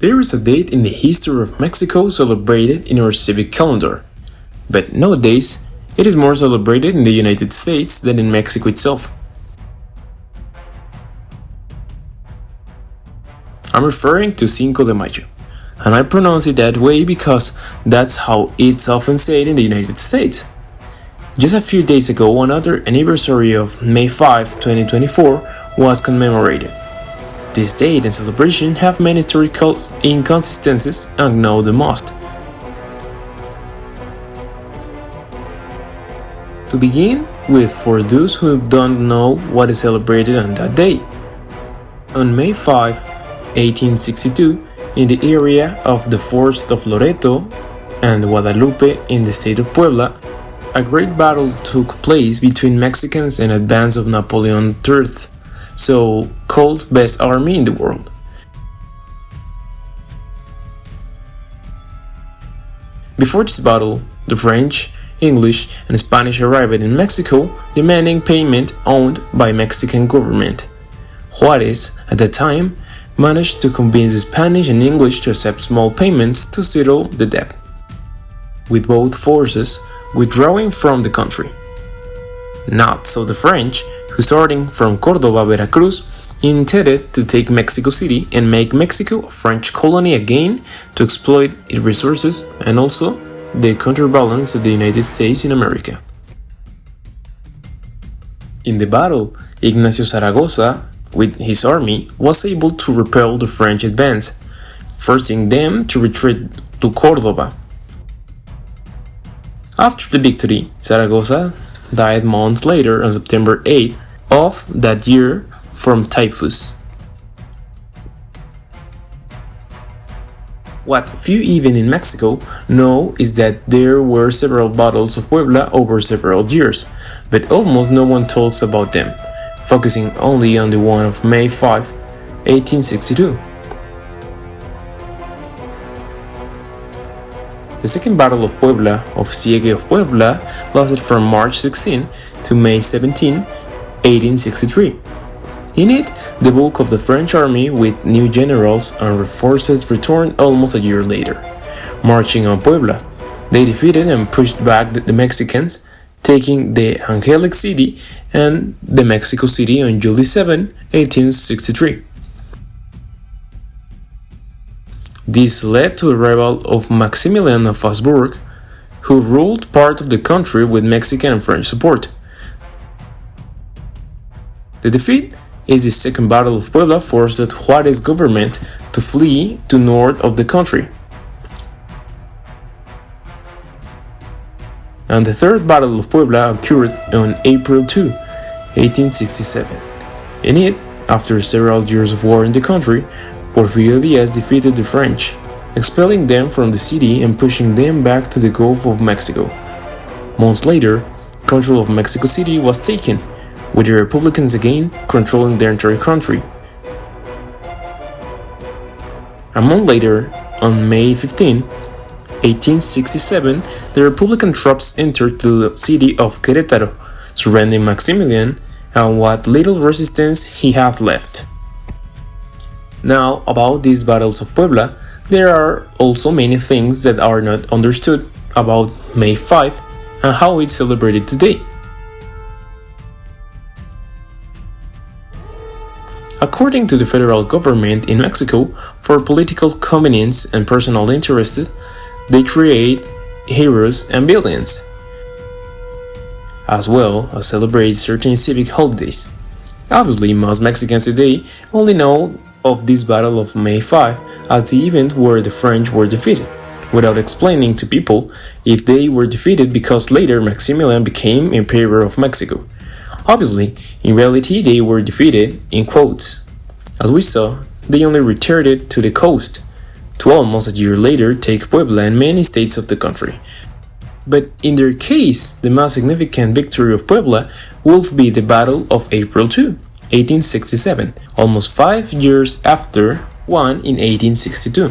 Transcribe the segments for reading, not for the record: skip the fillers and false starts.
There is a date in the history of Mexico celebrated in our civic calendar, but nowadays it is more celebrated in the United States than in Mexico itself. I'm referring to Cinco de Mayo, and I pronounce it that way because that's how it's often said in the United States. Just a few days ago, another anniversary of May 5, 2024 was commemorated. This date and celebration have many historical inconsistencies and know the most. To begin with, for those who don't know what is celebrated on that day. On May 5, 1862, in the area of the forts of Loreto and Guadalupe in the state of Puebla, a great battle took place between Mexicans and advance of Napoleon III, so-called best army in the world. Before this battle, the French, English, and Spanish arrived in Mexico demanding payment owed by Mexican government. Juarez, at the time, managed to convince the Spanish and English to accept small payments to settle the debt, with both forces withdrawing from the country. Not so the French, who starting from Córdoba, Veracruz, intended to take Mexico City and make Mexico a French colony again to exploit its resources and also the counterbalance of the United States in America. In the battle, Ignacio Zaragoza, with his army, was able to repel the French advance, forcing them to retreat to Córdoba. After the victory, Zaragoza died months later on September 8 of that year from typhus. What few even in Mexico know is that there were several battles of Puebla over several years, but almost no one talks about them, focusing only on the one of May 5, 1862. The Second Battle of Puebla, of Siege of Puebla, lasted from March 16 to May 17, 1863. In it, the bulk of the French army with new generals and reinforcements returned almost a year later. Marching on Puebla, they defeated and pushed back the Mexicans, taking the Angelic City and the Mexico City on July 7, 1863. This led to the arrival of Maximilian of Habsburg, who ruled part of the country with Mexican and French support. The defeat is the Second Battle of Puebla forced Juarez's government to flee to north of the country. And the Third Battle of Puebla occurred on April 2, 1867. In it, after several years of war in the country, Porfirio Díaz defeated the French, expelling them from the city and pushing them back to the Gulf of Mexico. Months later, control of Mexico City was taken, with the Republicans again controlling the entire country. A month later, on May 15, 1867, the Republican troops entered the city of Querétaro, surrendering Maximilian and what little resistance he had left. Now, about these battles of Puebla, there are also many things that are not understood about May 5 and how it's celebrated today. According to the federal government in Mexico, for political convenience and personal interests, they create heroes and villains, as well as celebrate certain civic holidays. Obviously, most Mexicans today only know of this Battle of May 5 as the event where the French were defeated, without explaining to people if they were defeated because later Maximilian became Emperor of Mexico. Obviously, in reality they were defeated, in quotes. As we saw, they only retreated to the coast, to almost a year later take Puebla and many states of the country. But in their case, the most significant victory of Puebla would be the Battle of April 2, 1867, almost 5 years after one in 1862,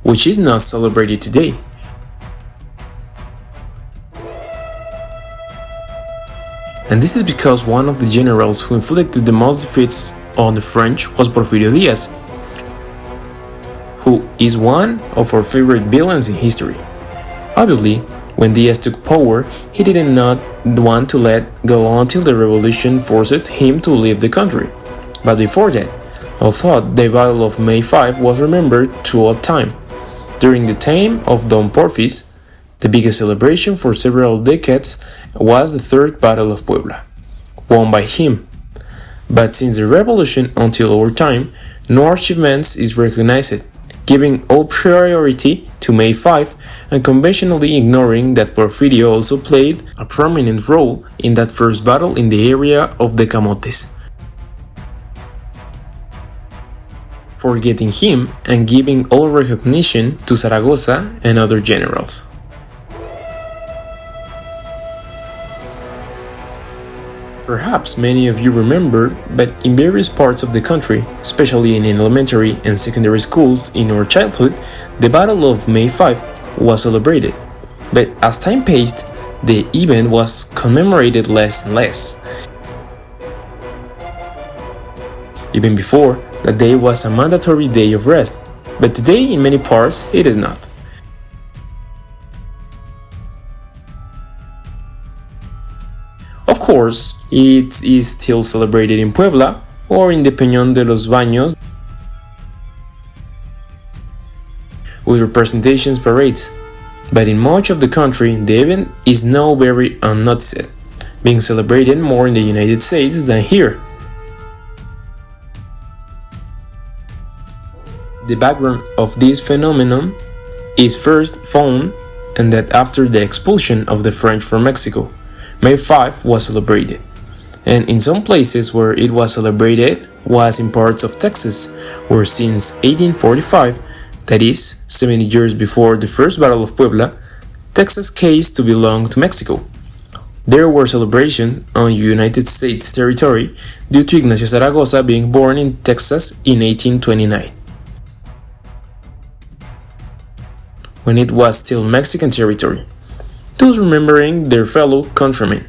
which is not celebrated today. And this is because one of the generals who inflicted the most defeats on the French was Porfirio Díaz, who is one of our favorite villains in history. Obviously, when Diaz took power, he did not want to let go until the revolution forced him to leave the country. But before that, although the Battle of May 5 was remembered throughout time, during the time of Don Porfis, the biggest celebration for several decades was the Third Battle of Puebla, won by him. But since the revolution until our time, no achievements is recognized, giving all priority to May 5 and conventionally ignoring that Porfirio also played a prominent role in that first battle in the area of the Camotes, forgetting him and giving all recognition to Zaragoza and other generals. Perhaps many of you remember, but in various parts of the country, especially in elementary and secondary schools in our childhood, the Battle of May 5 was celebrated. But as time passed, the event was commemorated less and less. Even before, that day was a mandatory day of rest, but today in many parts it is not. Of course, it is still celebrated in Puebla or in the Peñón de los Baños with representations parades, but in much of the country the event is now very unnoticed, being celebrated more in the United States than here. The background of this phenomenon is first found and that after the expulsion of the French from Mexico, May 5 was celebrated, and in some places where it was celebrated was in parts of Texas, where since 1845, that is, 70 years before the First Battle of Puebla, Texas ceased to belong to Mexico. There were celebrations on United States territory due to Ignacio Zaragoza being born in Texas in 1829, when it was still Mexican territory, thus remembering their fellow countrymen,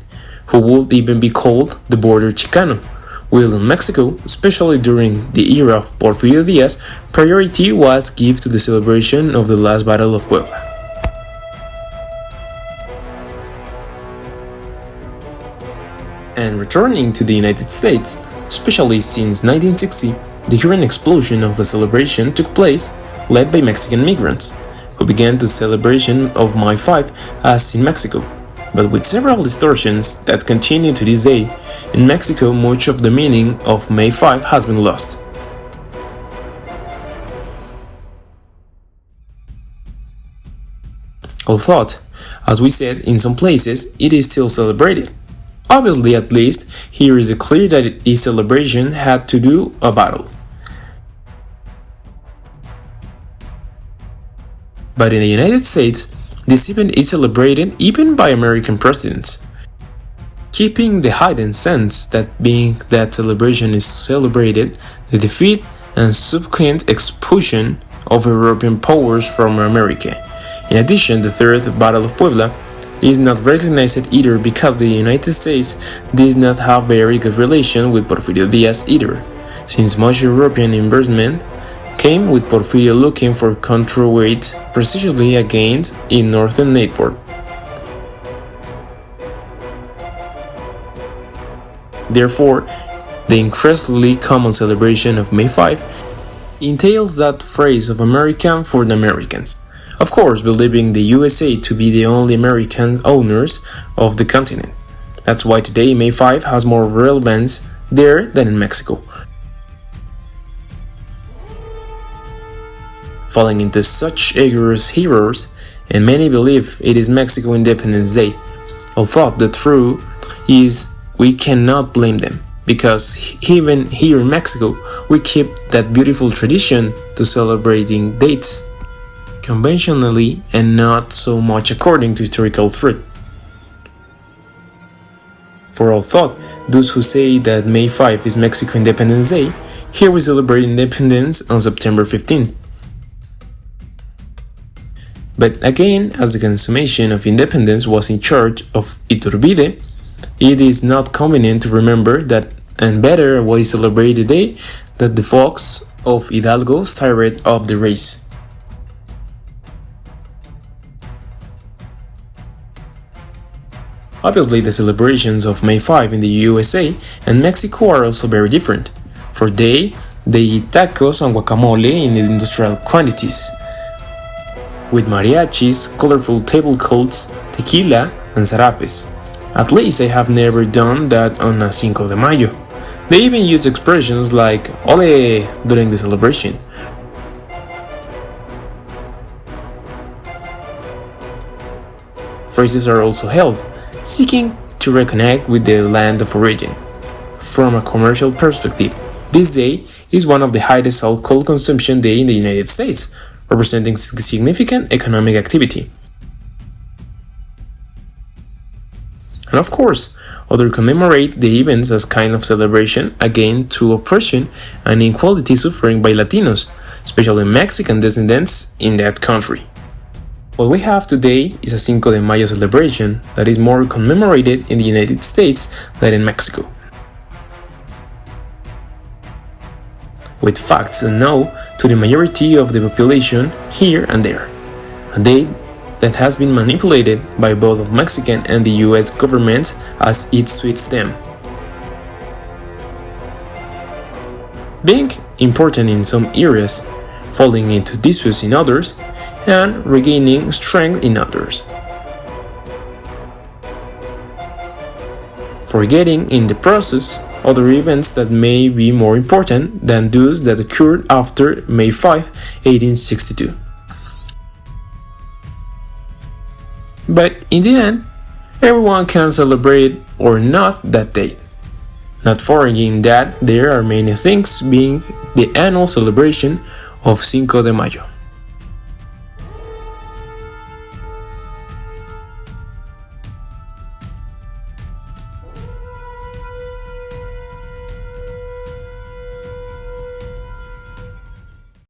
who would even be called the Border Chicano, while in Mexico, especially during the era of Porfirio Diaz, priority was given to the celebration of the last Battle of Puebla. And returning to the United States, especially since 1960, the current explosion of the celebration took place, led by Mexican migrants, who began the celebration of May 5 as in Mexico, but with several distortions that continue to this day. In Mexico, much of the meaning of May 5 has been lost. Although, as we said, in some places it is still celebrated. Obviously, at least, here is clear that its celebration had to do a battle. But in the United States, this event is celebrated even by American presidents, keeping the hidden sense that being that celebration is celebrated, the defeat and subsequent expulsion of European powers from America. In addition, the Third Battle of Puebla is not recognized either because the United States does not have very good relations with Porfirio Diaz either, since much European investment came with Porfirio looking for counterweights precisely against in northern Naples. Therefore, the increasingly common celebration of May 5 entails that phrase of American for the Americans, of course believing the USA to be the only American owners of the continent. That's why today May 5 has more relevance there than in Mexico. Falling into such egregious heroes, and many believe it is Mexico Independence Day, although the truth is we cannot blame them, because even here in Mexico we keep that beautiful tradition to celebrating dates conventionally and not so much according to historical truth. For although those who say that May 5 is Mexico Independence Day, here we celebrate independence on September 15. But again, as the consummation of independence was in charge of Iturbide, it is not convenient to remember that, and better what is celebrated today, that the fox of Hidalgo stirred up the race. Obviously, the celebrations of May 5 in the USA and Mexico are also very different. For they eat tacos and guacamole in industrial quantities, with mariachis, colorful tablecloths, tequila, and zarapes. At least I have never done that on a Cinco de Mayo. They even use expressions like "ole" during the celebration. Phrases are also held, seeking to reconnect with the land of origin. From a commercial perspective, this day is one of the highest alcohol consumption day in the United States, representing significant economic activity. And of course, others commemorate the events as kind of celebration against oppression and inequality suffering by Latinos, especially Mexican descendants in that country. What we have today is a Cinco de Mayo celebration that is more commemorated in the United States than in Mexico. With facts unknown to the majority of the population here and there. A date that has been manipulated by both Mexican and the US governments as it suits them. Being important in some areas, falling into disuse in others, and regaining strength in others. Forgetting in the process other events that may be more important than those that occurred after May 5, 1862. But in the end, everyone can celebrate or not that date, not forgetting that there are many things being the annual celebration of Cinco de Mayo.